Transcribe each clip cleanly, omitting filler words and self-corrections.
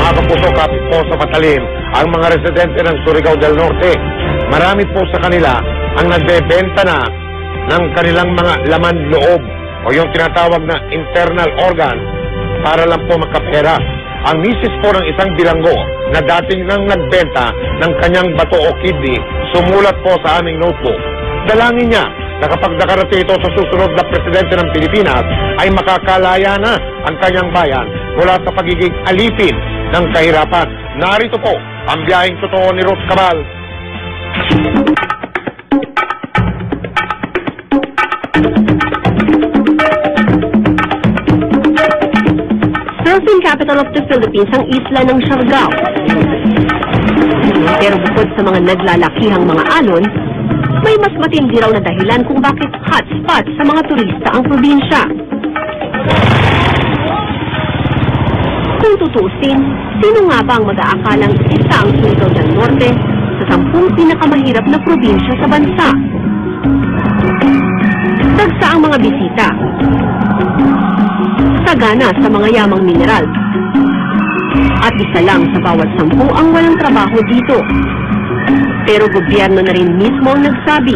Mga kapuso, kapit po sa patalim ang mga residente ng Surigao del Norte. Marami po sa kanila ang nagbebenta na ng kanilang mga laman loob o yung tinatawag na internal organ para lang po makapera. Ang misis po ng isang bilanggo na dating nang nagbenta ng kanyang bato o kidney, sumulat po sa aming notebook. Dalangin niya na kapag nakarating ito sa susunod na presidente ng Pilipinas, ay makakalaya na ang kanyang bayan mula sa pagiging alipin ng kahirapan. Narito po ang biyaheng totoo ni Ruth Cabal. Surfing capital of the Philippines ang isla ng Siargao. Pero bukod sa mga naglalakihang mga alon, may mas matindi raw na dahilan kung bakit hotspot sa mga turista ang probinsya. Kung tutusin, sino nga ba ang mag-aakalang isa ang Surigao del Norte sa 10 pinakamahirap na probinsya sa bansa? Dagsa ang mga bisita, sagana sa mga yamang mineral, at isa lang sa bawat 10 ang walang trabaho dito. Pero gobyerno na rin mismo ang nagsabi,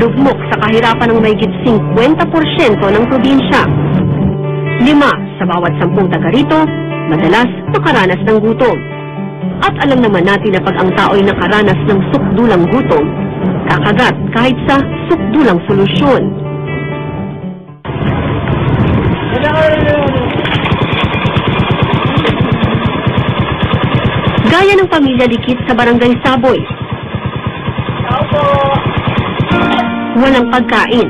lugmok sa kahirapan ng mahigit 50% ng probinsya. 5 sa bawat 10 taga rito, madalas nakaranas ng gutom. At alam naman natin na pag ang tao'y nakaranas ng sukdulang gutom, kakagat kahit sa sukdulang solusyon. Gaya ng pamilya Likit sa Barangay Saboy. Walang pagkain,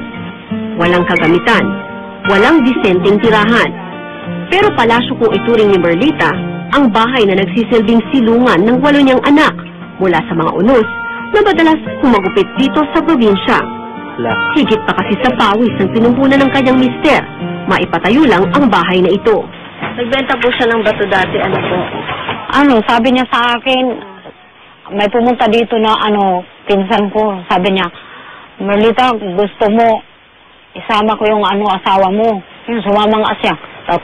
walang kagamitan, walang disenteng tirahan. Pero palasyo kung ituring ni Merlita, ang bahay na nagsisilbing silungan ng 8 niyang anak mula sa mga unos na madalas humagupit dito sa probinsya. Higit pa kasi sa pawis ang pinumpunan ng kanyang mister, maipatayo lang ang bahay na ito. Nagbenta po siya ng bato dati, ano po? Sabi niya sa akin, may pumunta dito na pinsan ko, sabi niya, Merlita, gusto mo, isama ko yung asawa mo. Yung sumama nga siya. Tapos,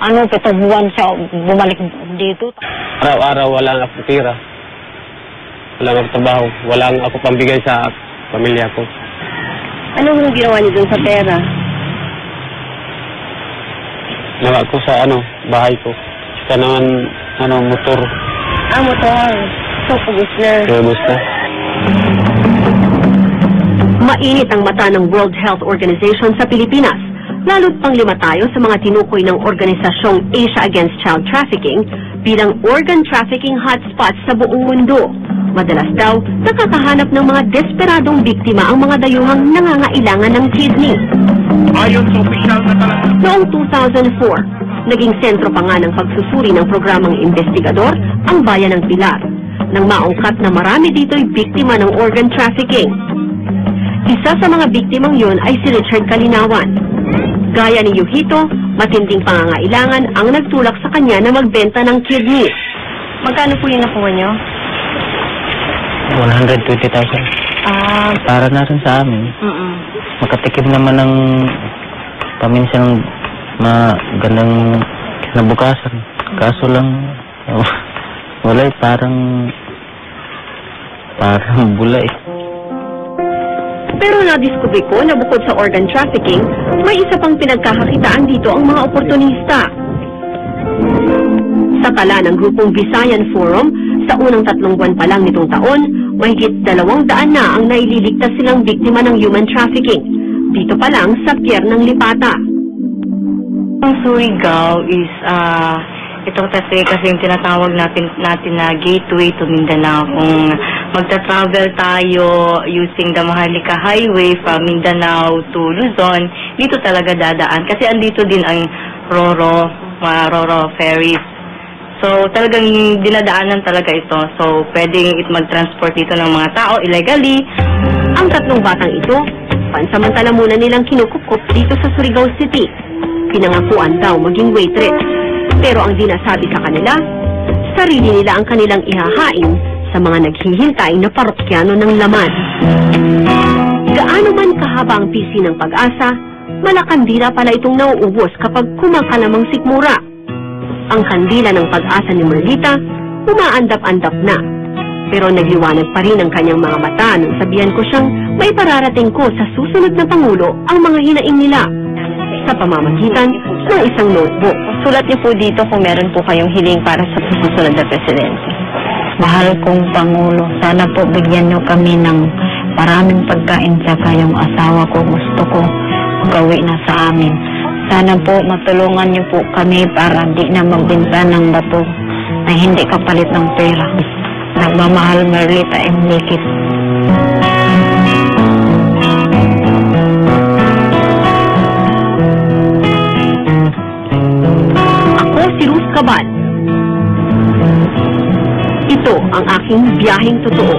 7 buwan siya bumalik dito. Araw-araw wala ako tira. Wala ako trabaho. Wala ako pambigay sa pamilya ko. Anong ginawa niyo dun sa pera? Nawa ko sa bahay ko. Sa naman, motor. Motor. So, pagis na. Pagis na. Mainit ang mata ng World Health Organization sa Pilipinas. Lalo't pang 5 tayo sa mga tinukoy ng organisasyong Asia Against Child Trafficking bilang organ trafficking hotspots sa buong mundo. Madalas daw, nakakahanap ng mga desperadong biktima ang mga dayuhang nangangailangan ng kidney. Ayon sa opisyal na talaga. Noong 2004, naging sentro pa nga ng pagsusuri ng programang investigador ang bayan ng Pilar, nang maungkat na marami dito'y biktima ng organ trafficking. Isa sa mga biktimang yun ay si Richard Kalinawan. Gaya ni Yuhito, matinding pangangailangan ang nagtulak sa kanya na magbenta ng kidney. Magkano po yung nakuha niyo? 120,000. Para na rin sa amin. Makatikim naman ng paminsan magandang kinabukasan. Kaso lang, wala parang bulay. Pero nadiskubre ko na bukod sa organ trafficking, may isa pang pinagkakakitaan dito ang mga oportunista. Sa tala ng grupong Visayan Forum, sa unang 3 buwan pa lang nitong taon, mahigit 200 na ang naililigtas silang biktima ng human trafficking. Dito pa lang sa pier ng Lipata. Ang Surigao is, ito kasi yung tinatawag natin na gateway to Mindanao. Kung magta-travel tayo using the Maharlika Highway from Mindanao to Luzon, dito talaga dadaan. Kasi andito din ang mga Roro ferries. So, talagang dinadaanan talaga ito. So, pwedeng mag-transport dito ng mga tao illegally. Ang 3 batang ito, pansamantala muna nilang kinukukup dito sa Surigao City. Pinangakuan daw maging waitress. Pero ang dinasabi sa kanila, sarili nila ang kanilang ihahain sa mga naghihintay na parokyano ng laman. Gaano man kahaba ang pisi ng pag-asa, malakandira pala itong nauubos kapag kumakalamang sikmura. Ang kandila ng pag-asa ni Merlita, umaandap-andap na. Pero nagliwanag pa rin ang kanyang mga mata nung sabihan ko siyang may pararating ko sa susunod na Pangulo ang mga hinaing nila sa pamamagitan ng isang notebook. Sulat niyo po dito kung meron po kayong hiling para sa susunod na presidente. Mahal kong Pangulo, sana po bigyan niyo kami ng maraming pagkain sa kayong asawa ko. Gusto ko magawi na sa amin. Sana po matulungan niyo po kami para di na magbenta ng bato na hindi kapalit ng pera. Nagmamahal, Merlita M. Likit. Ako si Ruth Cabal. Ito ang aking biyaheng totoo.